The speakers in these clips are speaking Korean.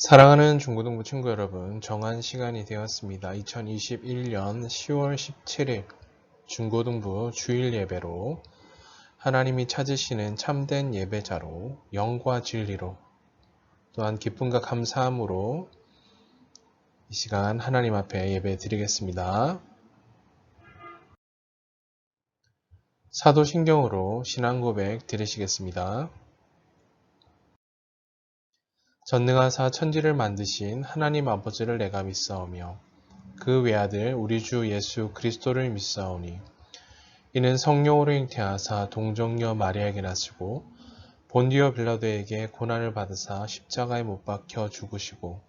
사랑하는 중고등부 친구 여러분, 정한 시간이 되었습니다. 2021년 10월 17일 중고등부 주일 예배로 하나님이 찾으시는 참된 예배자로 영과 진리로 또한 기쁨과 감사함으로 이 시간 하나님 앞에 예배 드리겠습니다. 사도신경으로 신앙고백 드리시겠습니다. 전능하사 천지를 만드신 하나님 아버지를 내가 믿사오며 그 외아들 우리 주 예수 그리스도를 믿사오니 이는 성령으로 잉태하사 동정녀 마리아에게 나시고 본디오 빌라도에게 고난을 받으사 십자가에 못 박혀 죽으시고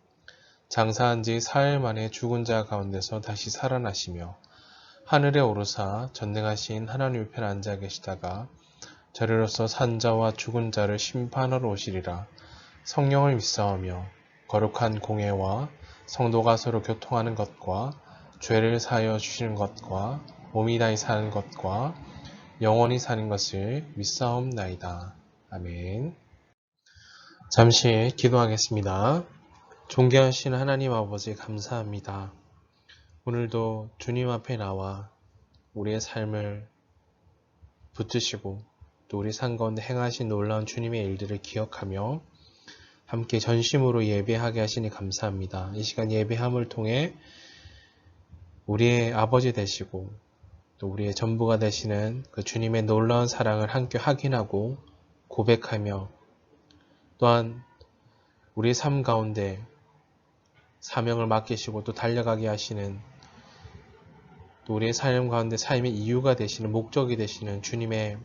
장사한 지 사흘 만에 죽은 자 가운데서 다시 살아나시며 하늘에 오르사 전능하신 하나님 우편에 앉아 계시다가 저리로서 산자와 죽은 자를 심판하러 오시리라. 성령을 믿사오며 거룩한 공예와 성도가 서로 교통하는 것과 죄를 사하여 주시는 것과 몸이 다히 사는 것과 영원히 사는 것을 믿사옵나이다. 아멘. 잠시 기도하겠습니다. 존귀하신 하나님 아버지 감사합니다. 오늘도 주님 앞에 나와 우리의 삶을 붙드시고 또 우리 삶 가운데 행하신 놀라운 주님의 일들을 기억하며 함께 전심으로 예배하게 하시니 감사합니다. 이 시간 예배함을 통해 우리의 아버지 되시고 또 우리의 전부가 되시는 그 주님의 놀라운 사랑을 함께 확인하고 고백하며 또한 우리의 삶 가운데 사명을 맡기시고 또 달려가게 하시는 또 우리의 삶 가운데 삶의 이유가 되시는 목적이 되시는 주님의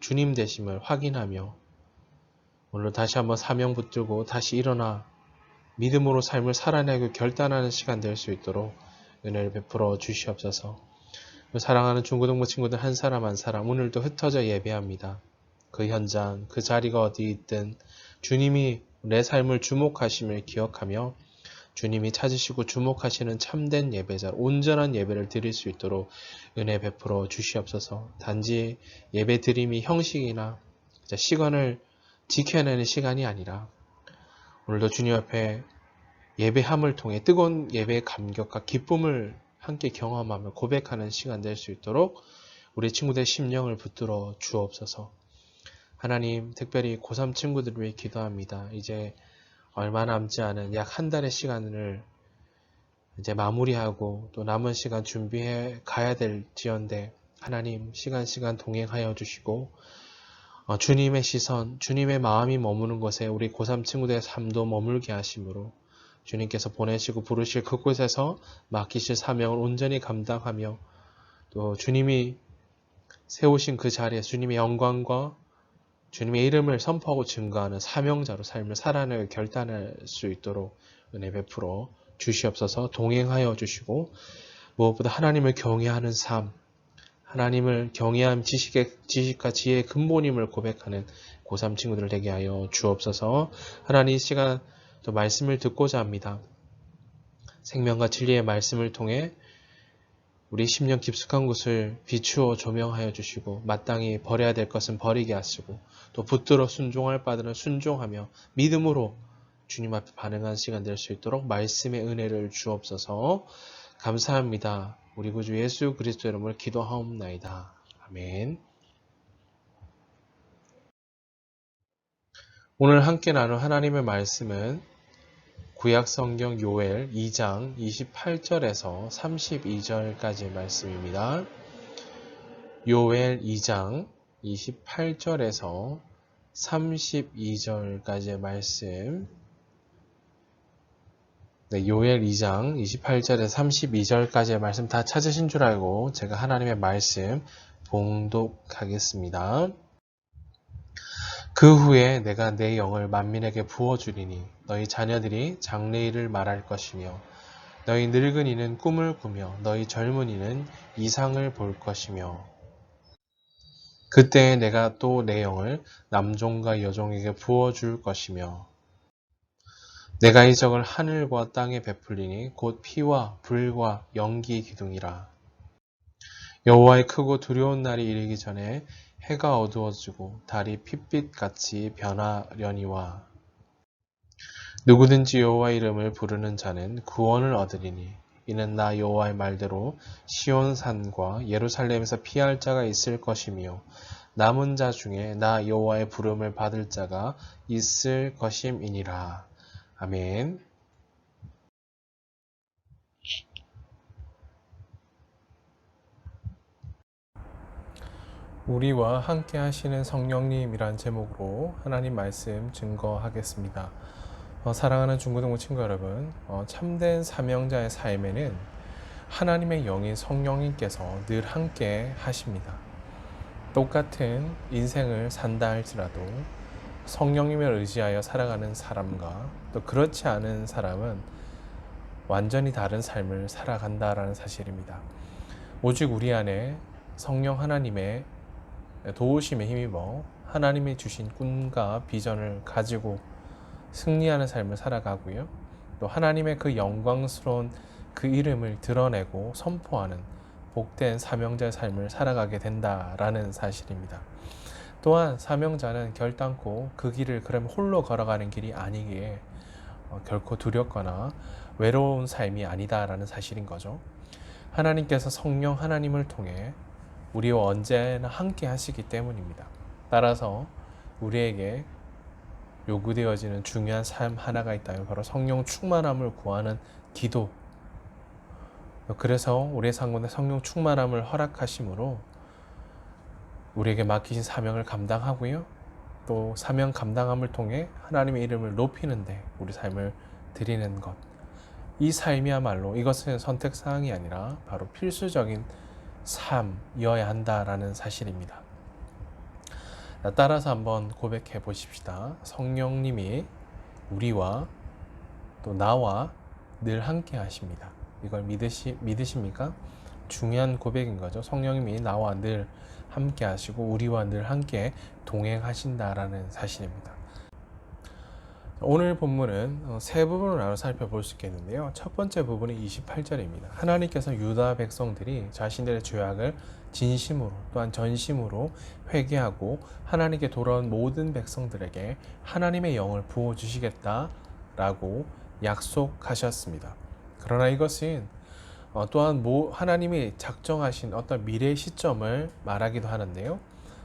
주님 되심을 확인하며 오늘 다시 한번 사명 붙들고 다시 일어나 믿음으로 삶을 살아내고 결단하는 시간 될 수 있도록 은혜를 베풀어 주시옵소서. 사랑하는 중고등부 친구들 한 사람 한 사람 오늘도 흩어져 예배합니다. 그 현장, 그 자리가 어디 있든 주님이 내 삶을 주목하심을 기억하며 주님이 찾으시고 주목하시는 참된 예배자, 온전한 예배를 드릴 수 있도록 은혜 베풀어 주시옵소서. 단지 예배 드림이 형식이나 시간을 지켜내는 시간이 아니라 오늘도 주님 앞에 예배함을 통해 뜨거운 예배의 감격과 기쁨을 함께 경험하며 고백하는 시간 될 수 있도록 우리 친구들의 심령을 붙들어 주옵소서. 하나님, 특별히 고3 친구들을 위해 기도합니다. 이제 얼마 남지 않은 약 한 달의 시간을 이제 마무리하고 또 남은 시간 준비해 가야 될지언데 하나님 시간 동행하여 주시고 주님의 시선, 주님의 마음이 머무는 곳에 우리 고3 친구들의 삶도 머물게 하심으로 주님께서 보내시고 부르실 그곳에서 맡기실 사명을 온전히 감당하며 또 주님이 세우신 그 자리에 주님의 영광과 주님의 이름을 선포하고 증거하는 사명자로 삶을 살아내고 결단할 수 있도록 은혜 베풀어 주시옵소서. 동행하여 주시고 무엇보다 하나님을 경외하는 삶, 하나님을 경외함 지식과 지혜의 근본임을 고백하는 고3 친구들 되게 하여 주옵소서. 하나님 이 시간 또 말씀을 듣고자 합니다. 생명과 진리의 말씀을 통해 우리 심령 깊숙한 곳을 비추어 조명하여 주시고 마땅히 버려야 될 것은 버리게 하시고 또 붙들어 순종할 바들은 순종하며 믿음으로 주님 앞에 반응하는 시간 될 수 있도록 말씀의 은혜를 주옵소서. 감사합니다. 우리 구주 예수 그리스도 이름으로 기도하옵나이다. 아멘. 오늘 함께 나눌 하나님의 말씀은 구약성경 요엘 2장 28절에서 32절까지의 말씀입니다. 요엘 2장 28절에서 32절까지의 말씀. 네, 요엘 2장 28절에서 32절까지의 말씀 다 찾으신 줄 알고 제가 하나님의 말씀 봉독하겠습니다. 그 후에 내가 내 영을 만민에게 부어주리니 너희 자녀들이 장래일을 말할 것이며 너희 늙은이는 꿈을 꾸며 너희 젊은이는 이상을 볼 것이며 그때 내가 또 내 영을 남종과 여종에게 부어줄 것이며 내가 이 적을 하늘과 땅에 베풀리니 곧 피와 불과 연기 기둥이라. 여호와의 크고 두려운 날이 이르기 전에 해가 어두워지고 달이 핏빛같이 변하려니와 누구든지 여호와 이름을 부르는 자는 구원을 얻으리니 이는 나 여호와의 말대로 시온 산과 예루살렘에서 피할 자가 있을 것이며 남은 자 중에 나 여호와의 부름을 받을 자가 있을 것임이니라. 아멘. 우리와 함께 하시는 성령님이란 제목으로 하나님 말씀 증거하겠습니다. 사랑하는 중고등부 친구 여러분, 참된 사명자의 삶에는 하나님의 영인 성령님께서 늘 함께 하십니다. 똑같은 인생을 산다 할지라도 성령님을 의지하여 살아가는 사람과 또 그렇지 않은 사람은 완전히 다른 삶을 살아간다라는 사실입니다. 오직 우리 안에 성령 하나님의 도우심에 힘입어 하나님이 주신 꿈과 비전을 가지고 승리하는 삶을 살아가고요. 또 하나님의 그 영광스러운 그 이름을 드러내고 선포하는 복된 사명자의 삶을 살아가게 된다라는 사실입니다. 또한 사명자는 결단코 그 길을 그럼 홀로 걸어가는 길이 아니기에 결코 두렵거나 외로운 삶이 아니다라는 사실인 거죠. 하나님께서 성령 하나님을 통해 우리와 언제나 함께 하시기 때문입니다. 따라서 우리에게 요구되어지는 중요한 삶 하나가 있다면 바로 성령 충만함을 구하는 기도. 그래서 우리의 삶 가운데 성령 충만함을 허락하심으로 우리에게 맡기신 사명을 감당하고요. 또 사명 감당함을 통해 하나님의 이름을 높이는데 우리 삶을 드리는 것. 이 삶이야말로 이것은 선택사항이 아니라 바로 필수적인 삶이어야 한다라는 사실입니다. 따라서 한번 고백해 보십시다. 성령님이 우리와 또 나와 늘 함께 하십니다. 이걸 믿으십니까? 중요한 고백인 거죠. 성령님이 나와 늘 함께 하시고 우리와 늘 함께 동행하신다라는 사실입니다. 오늘 본문은 세 부분을 나눠 살펴볼 수 있겠는데요. 첫 번째 부분이 28절입니다. 하나님께서 유다 백성들이 자신들의 죄악을 진심으로 또한 전심으로 회개하고 하나님께 돌아온 모든 백성들에게 하나님의 영을 부어주시겠다라고 약속하셨습니다. 그러나 이것은 또한 하나님이 작정하신 어떤 미래의 시점을 말하기도 하는데요.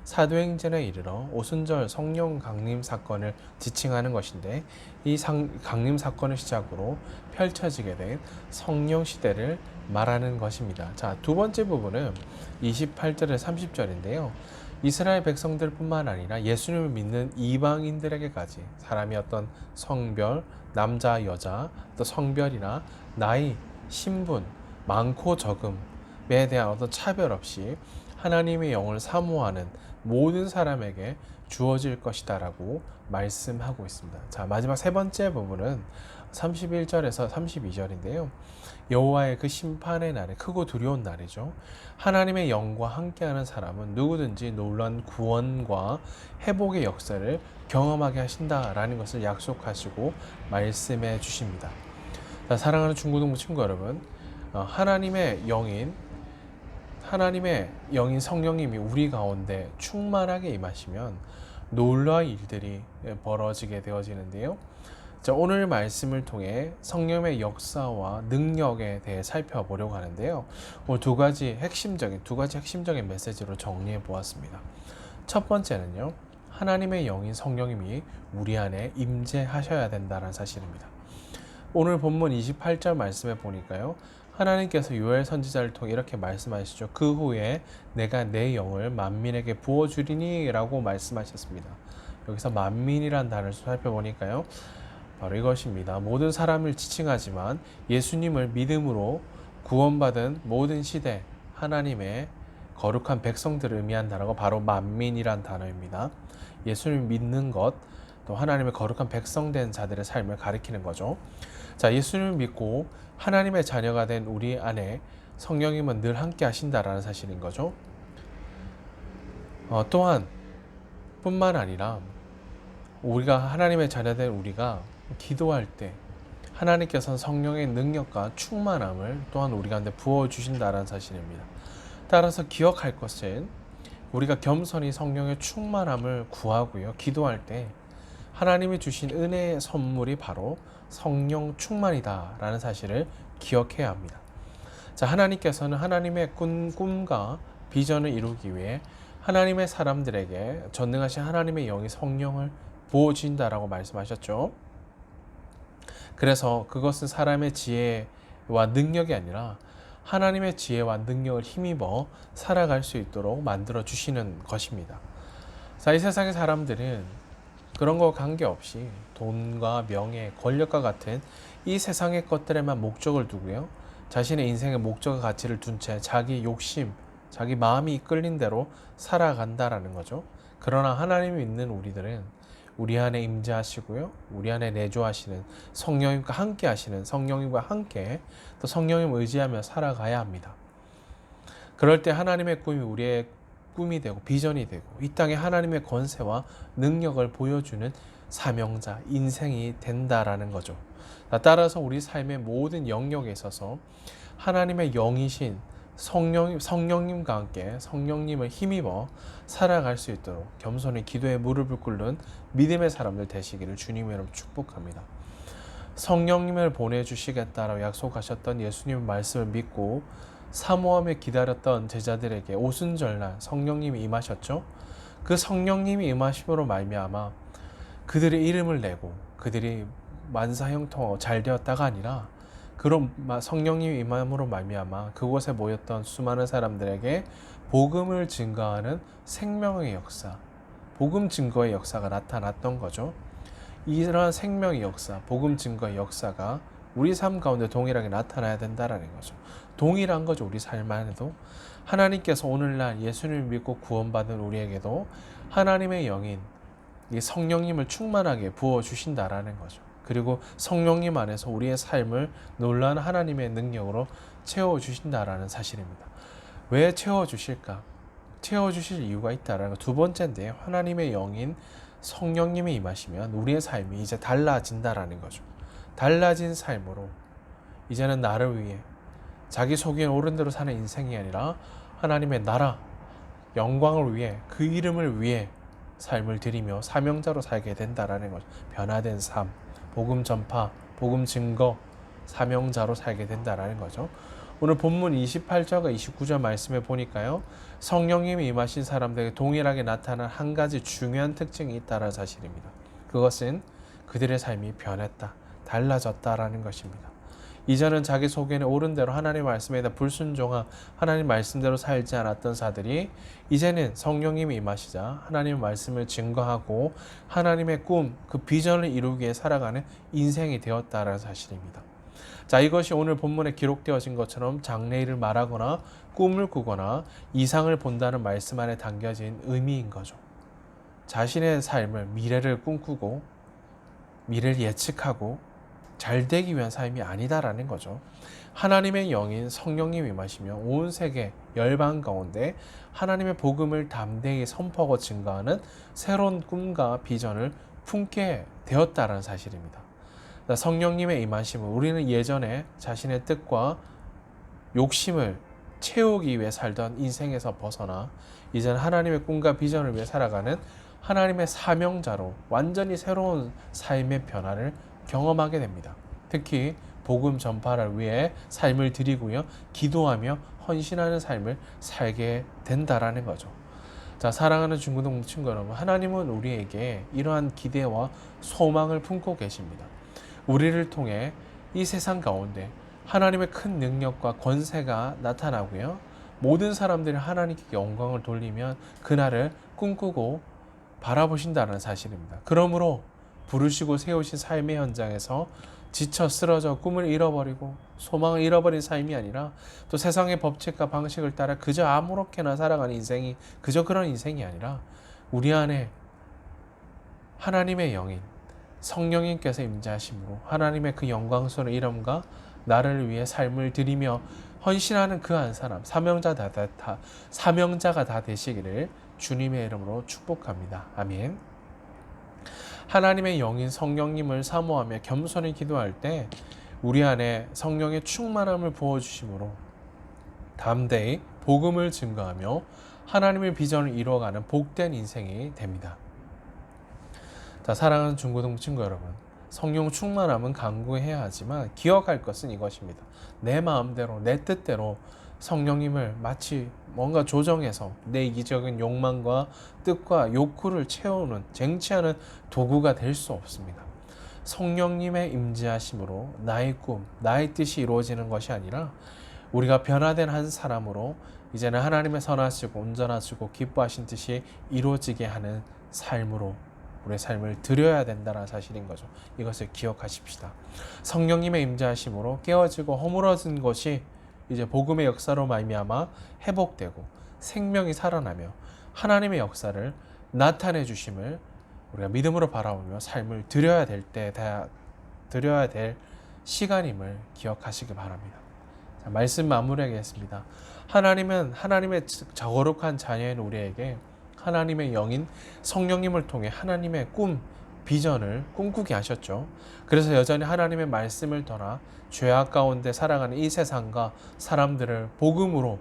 사도행전에 이르러 오순절 성령 강림 사건을 지칭하는 것인데 이 강림 사건을 시작으로 펼쳐지게 된 성령 시대를 말하는 것입니다. 자, 두 번째 부분은 28절에서 30절인데요. 이스라엘 백성들뿐만 아니라 예수님을 믿는 이방인들에게까지 사람이 어떤 성별, 남자, 여자, 또 성별이나 나이, 신분, 많고 적음에 대한 어떤 차별 없이 하나님의 영을 사모하는 모든 사람에게 주어질 것이다 라고 말씀하고 있습니다. 자, 마지막 세 번째 부분은 31절에서 32절인데요. 여호와의 그 심판의 날에 크고 두려운 날이죠. 하나님의 영과 함께하는 사람은 누구든지 놀라운 구원과 회복의 역사를 경험하게 하신다라는 것을 약속하시고 말씀해 주십니다. 자, 사랑하는 중고등부 친구 여러분, 하나님의 영인 성령님이 우리 가운데 충만하게 임하시면 놀라운 일들이 벌어지게 되어지는데요. 자, 오늘 말씀을 통해 성령의 역사와 능력에 대해 살펴보려고 하는데요. 오늘 두 가지 핵심적인 메시지로 정리해 보았습니다. 첫 번째는요. 하나님의 영인 성령님이 우리 안에 임재하셔야 된다는 사실입니다. 오늘 본문 28절 말씀에 보니까요. 하나님께서 요엘 선지자를 통해 이렇게 말씀하시죠. 그 후에 내가 내 영을 만민에게 부어주리니 라고 말씀하셨습니다. 여기서 만민이란 단어를 살펴보니까요. 바로 이것입니다. 모든 사람을 지칭하지만 예수님을 믿음으로 구원받은 모든 시대 하나님의 거룩한 백성들을 의미한 단어가 바로 만민이란 단어입니다. 예수님을 믿는 것, 또 하나님의 거룩한 백성된 자들의 삶을 가리키는 거죠. 자, 예수님을 믿고 하나님의 자녀가 된 우리 안에 성령님은 늘 함께 하신다라는 사실인 거죠. 또한 뿐만 아니라 우리가 하나님의 자녀된 우리가 기도할 때 하나님께서는 성령의 능력과 충만함을 또한 우리 가운데 부어주신다는 사실입니다. 따라서 기억할 것은 우리가 겸손히 성령의 충만함을 구하고요. 기도할 때 하나님이 주신 은혜의 선물이 바로 성령 충만이다라는 사실을 기억해야 합니다. 자, 하나님께서는 하나님의 꿈과 비전을 이루기 위해 하나님의 사람들에게 전능하신 하나님의 영이 성령을 부어주신다라고 말씀하셨죠. 그래서 그것은 사람의 지혜와 능력이 아니라 하나님의 지혜와 능력을 힘입어 살아갈 수 있도록 만들어 주시는 것입니다. 자, 이 세상의 사람들은 그런 거 관계없이 돈과 명예, 권력과 같은 이 세상의 것들에만 목적을 두고요. 자신의 인생의 목적과 가치를 둔 채 자기 욕심, 자기 마음이 이끌린 대로 살아간다라는 거죠. 그러나 하나님이 믿는 우리들은 우리 안에 임재하시고요. 우리 안에 내주하시는 성령님과 함께 하시는 성령님과 함께 또 성령님을 의지하며 살아가야 합니다. 그럴 때 하나님의 꿈이 우리의 꿈이 되고 비전이 되고 이 땅에 하나님의 권세와 능력을 보여주는 사명자, 인생이 된다라는 거죠. 따라서 우리 삶의 모든 영역에 있어서 하나님의 영이신 성령님과 함께 성령님을 힘입어 살아갈 수 있도록 겸손히 기도에 무릎을 꿇는 믿음의 사람들 되시기를 주님의 이름으로 축복합니다. 성령님을 보내주시겠다라고 약속하셨던 예수님의 말씀을 믿고 사모하며 기다렸던 제자들에게 오순절날 성령님이 임하셨죠. 그 성령님이 임하심으로 말미암아 그들의 이름을 내고 그들이 만사형통 잘 되었다가 아니라 그런 성령님이 임함으로 말미암아 그곳에 모였던 수많은 사람들에게 복음을 증거하는 생명의 역사, 복음 증거의 역사가 나타났던 거죠. 이러한 생명의 역사, 복음 증거의 역사가 우리 삶 가운데 동일하게 나타나야 된다라는 거죠. 동일한 거죠. 우리 삶 안에도 하나님께서 오늘날 예수님을 믿고 구원받은 우리에게도 하나님의 영인 이 성령님을 충만하게 부어주신다라는 거죠. 그리고 성령님 안에서 우리의 삶을 놀라운 하나님의 능력으로 채워주신다라는 사실입니다. 왜 채워주실까? 채워주실 이유가 있다라는 거. 두 번째인데 하나님의 영인 성령님이 임하시면 우리의 삶이 이제 달라진다라는 거죠. 달라진 삶으로 이제는 나를 위해 자기 속에 오른 대로 사는 인생이 아니라 하나님의 나라, 영광을 위해 그 이름을 위해 삶을 드리며 사명자로 살게 된다라는 거죠. 변화된 삶, 복음 전파, 복음 증거, 사명자로 살게 된다라는 거죠. 오늘 본문 28절과 29절 말씀에 보니까요. 성령님이 임하신 사람들에게 동일하게 나타난 한 가지 중요한 특징이 있다는 사실입니다. 그것은 그들의 삶이 변했다, 달라졌다라는 것입니다. 이전은 자기 속에는 옳은 대로 하나님 말씀에 대해 불순종한 하나님 말씀대로 살지 않았던 자들이 이제는 성령님이 임하시자 하나님의 말씀을 증거하고 하나님의 꿈, 그 비전을 이루기 위해 살아가는 인생이 되었다라는 사실입니다. 자, 이것이 오늘 본문에 기록되어진 것처럼 장래일을 말하거나 꿈을 꾸거나 이상을 본다는 말씀 안에 담겨진 의미인 거죠. 자신의 삶을, 미래를 꿈꾸고 미래를 예측하고 잘 되기 위한 삶이 아니다라는 거죠. 하나님의 영인 성령님이 임하시며 온 세계 열방 가운데 하나님의 복음을 담대히 선포하고 증거하는 새로운 꿈과 비전을 품게 되었다라는 사실입니다. 성령님의 임하심은 우리는 예전에 자신의 뜻과 욕심을 채우기 위해 살던 인생에서 벗어나 이제는 하나님의 꿈과 비전을 위해 살아가는 하나님의 사명자로 완전히 새로운 삶의 변화를 경험하게 됩니다. 특히 복음 전파를 위해 삶을 드리고요. 기도하며 헌신하는 삶을 살게 된다라는 거죠. 자, 사랑하는 중고등 친구 여러분, 하나님은 우리에게 이러한 기대와 소망을 품고 계십니다. 우리를 통해 이 세상 가운데 하나님의 큰 능력과 권세가 나타나고요. 모든 사람들이 하나님께 영광을 돌리면 그날을 꿈꾸고 바라보신다는 사실입니다. 그러므로 부르시고 세우신 삶의 현장에서 지쳐 쓰러져 꿈을 잃어버리고 소망을 잃어버린 삶이 아니라 또 세상의 법칙과 방식을 따라 그저 아무렇게나 살아가는 인생이 그저 그런 인생이 아니라 우리 안에 하나님의 영인 성령님께서 임재하심으로 하나님의 그 영광스러운 이름과 나를 위해 삶을 드리며 헌신하는 그 한 사람 사명자가 다 되시기를 주님의 이름으로 축복합니다. 아멘. 하나님의 영인 성령님을 사모하며 겸손히 기도할 때 우리 안에 성령의 충만함을 부어주심으로 담대히 복음을 증거하며 하나님의 비전을 이루어가는 복된 인생이 됩니다. 자, 사랑하는 중고등부 친구 여러분, 성령 충만함은 간구해야 하지만 기억할 것은 이것입니다. 내 마음대로 내 뜻대로 성령님을 마치 뭔가 조정해서 내 이기적인 욕망과 뜻과 욕구를 채우는 쟁취하는 도구가 될 수 없습니다. 성령님의 임재하심으로 나의 꿈, 나의 뜻이 이루어지는 것이 아니라 우리가 변화된 한 사람으로 이제는 하나님의 선하시고 온전하시고 기뻐하신 뜻이 이루어지게 하는 삶으로 우리의 삶을 드려야 된다는 사실인 거죠. 이것을 기억하십시다. 성령님의 임재하심으로 깨어지고 허물어진 것이 이제 복음의 역사로 말미암아 회복되고 생명이 살아나며 하나님의 역사를 나타내 주심을 우리가 믿음으로 바라보며 삶을 드려야 될 시간임을 기억하시기 바랍니다. 자, 말씀 마무리하겠습니다. 하나님은 하나님의 거룩한 자녀인 우리에게 하나님의 영인 성령님을 통해 하나님의 꿈, 비전을 꿈꾸게 하셨죠. 그래서 여전히 하나님의 말씀을 떠나 죄악 가운데 살아가는 이 세상과 사람들을 복음으로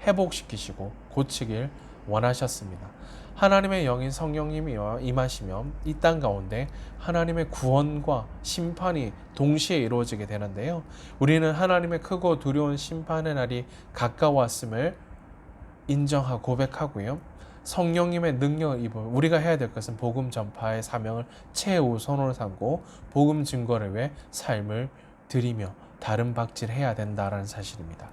회복시키시고 고치길 원하셨습니다. 하나님의 영인 성령님이 임하시며 이 땅 가운데 하나님의 구원과 심판이 동시에 이루어지게 되는데요. 우리는 하나님의 크고 두려운 심판의 날이 가까웠음을 인정하고 고백하고요. 성령님의 능력을 입어 우리가 해야 될 것은 복음 전파의 사명을 최우선으로 삼고 복음 증거를 위해 삶을 드리며 다른 박질해야 된다라는 사실입니다.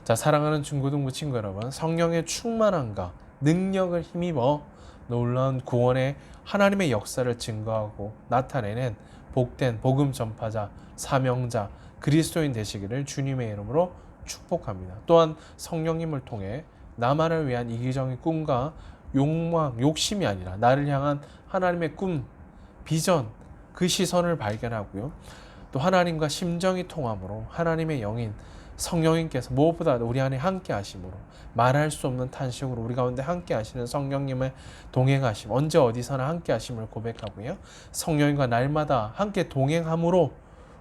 자, 사랑하는 중고등부 친구 여러분, 성령의 충만함과 능력을 힘입어 놀라운 구원의 하나님의 역사를 증거하고 나타내는 복된 복음 전파자, 사명자, 그리스도인 되시기를 주님의 이름으로 축복합니다. 또한 성령님을 통해 나만을 위한 이기적인 꿈과 욕망, 욕심이 아니라 나를 향한 하나님의 꿈, 비전, 그 시선을 발견하고요. 또 하나님과 심정이 통함으로 하나님의 영인 성령님께서 무엇보다 우리 안에 함께 하심으로 말할 수 없는 탄식으로 우리 가운데 함께 하시는 성령님의 동행하심, 언제 어디서나 함께 하심을 고백하고요. 성령님과 날마다 함께 동행함으로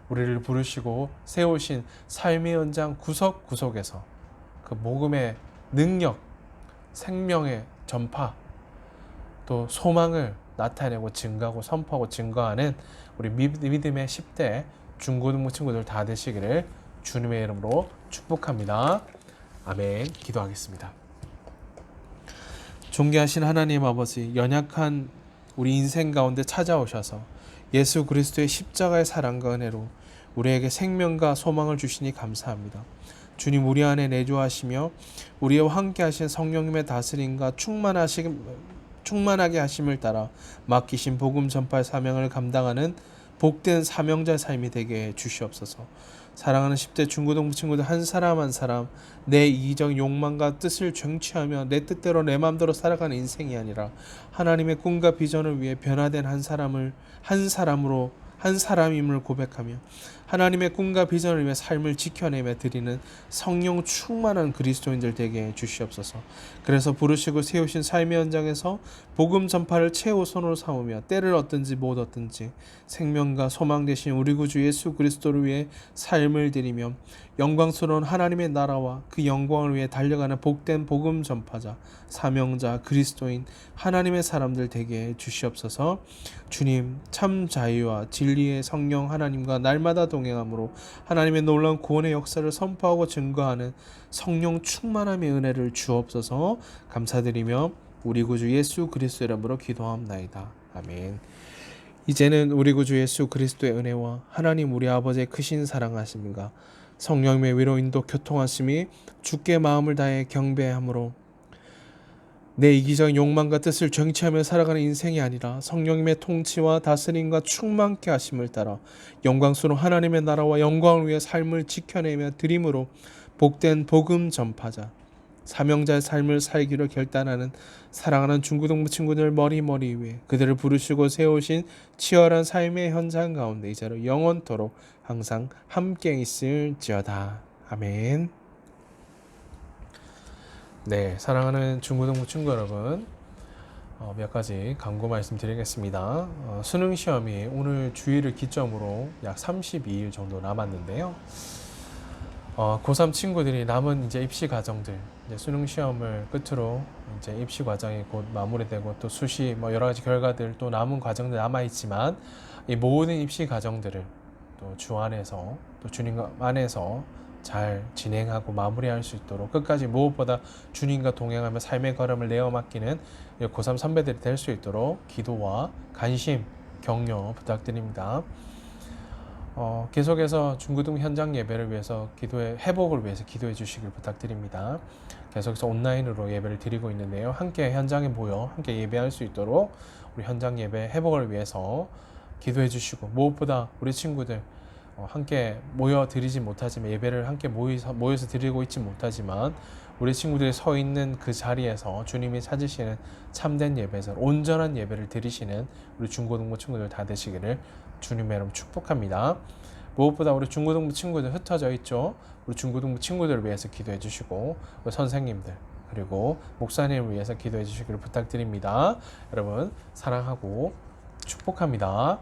우리를 부르시고 세우신 삶의 현장 구석구석에서 그 복음의 능력, 생명의 전파, 또 소망을 나타내고 증가하고 선포하고 증거하는 우리 믿음의 10대 중고등부 친구들 다 되시기를 주님의 이름으로 축복합니다. 아멘. 기도하겠습니다. 존귀하신 하나님 아버지, 연약한 우리 인생 가운데 찾아오셔서 예수 그리스도의 십자가의 사랑과 은혜로 우리에게 생명과 소망을 주시니 감사합니다. 주님, 우리 안에 내주하시며 우리와 함께 하신 성령님의 다스림과 충만하게 하심을 따라 맡기신 복음 전파의 사명을 감당하는 복된 사명자 삶이 되게 해 주시옵소서. 사랑하는 10대 중고등부 친구들 한 사람 한 사람 내 이기적 욕망과 뜻을 쟁취하며 내 뜻대로 내 마음대로 살아가는 인생이 아니라 하나님의 꿈과 비전을 위해 변화된 한 사람임을 고백하며 하나님의 꿈과 비전을 위해 삶을 지켜내며 드리는 성령 충만한 그리스도인들 되게 주시옵소서. 그래서 부르시고 세우신 삶의 현장에서 복음 전파를 최우선으로 삼으며 때를 얻든지 못 얻든지 생명과 소망 되신 우리 구주 예수 그리스도를 위해 삶을 드리며 영광스러운 하나님의 나라와 그 영광을 위해 달려가는 복된 복음 전파자, 사명자, 그리스도인 하나님의 사람들 되게 주시옵소서. 주님, 참 자유와 진리의 성령 하나님과 날마다 동행함으로 하나님의 놀라운 구원의 역사를 선포하고 증거하는 성령 충만함의 은혜를 주옵소서. 감사드리며 우리 구주 예수 그리스도 이름으로 기도합나이다. 아멘. 이제는 우리 구주 예수 그리스도의 은혜와 하나님 우리 아버지의 크신 사랑하심과 성령님의 위로 인도 교통하심이 주께 마음을 다해 경배함으로 내 이기적인 욕망과 뜻을 쟁취하며 살아가는 인생이 아니라 성령님의 통치와 다스림과 충만케 하심을 따라 영광스러운 하나님의 나라와 영광을 위해 삶을 지켜내며 드림으로 복된 복음 전파자, 사명자의 삶을 살기로 결단하는 사랑하는 중고등부 친구들 머리 위에 그들을 부르시고 세우신 치열한 삶의 현장 가운데 이제로 영원토록 항상 함께 있을지어다. 아멘. 네, 사랑하는 중고등부 친구 여러분, 몇 가지 강구 말씀드리겠습니다. 수능 시험이 오늘 주일을 기점으로 약 32일 정도 남았는데요. 고3 친구들이 남은 이제 입시 과정들, 이제 수능 시험을 끝으로 이제 입시 과정이 곧 마무리되고 또 수시 뭐 여러 가지 결과들 또 남은 과정들 남아 있지만 이 모든 입시 과정들을 또 주 안에서 또 주님 안에서 잘 진행하고 마무리할 수 있도록 끝까지 무엇보다 주님과 동행하며 삶의 걸음을 내어 맡기는 고3 선배들이 될 수 있도록 기도와 관심, 격려 부탁드립니다. 계속해서 중고등 현장 예배를 위해서 회복을 위해서 기도해 주시길 부탁드립니다. 계속해서 온라인으로 예배를 드리고 있는데요. 함께 현장에 모여 함께 예배할 수 있도록 우리 현장 예배 회복을 위해서 기도해 주시고, 무엇보다 우리 친구들 함께 모여 드리지 못하지만, 예배를 함께 모여서 드리고 있지 못하지만 우리 친구들이 서 있는 그 자리에서 주님이 찾으시는 참된 예배에서 온전한 예배를 드리시는 우리 중고등부 친구들 다 되시기를 주님의 이름 축복합니다. 무엇보다 우리 중고등부 친구들 흩어져 있죠. 우리 중고등부 친구들을 위해서 기도해 주시고, 우리 선생님들 그리고 목사님을 위해서 기도해 주시기를 부탁드립니다. 여러분 사랑하고 축복합니다.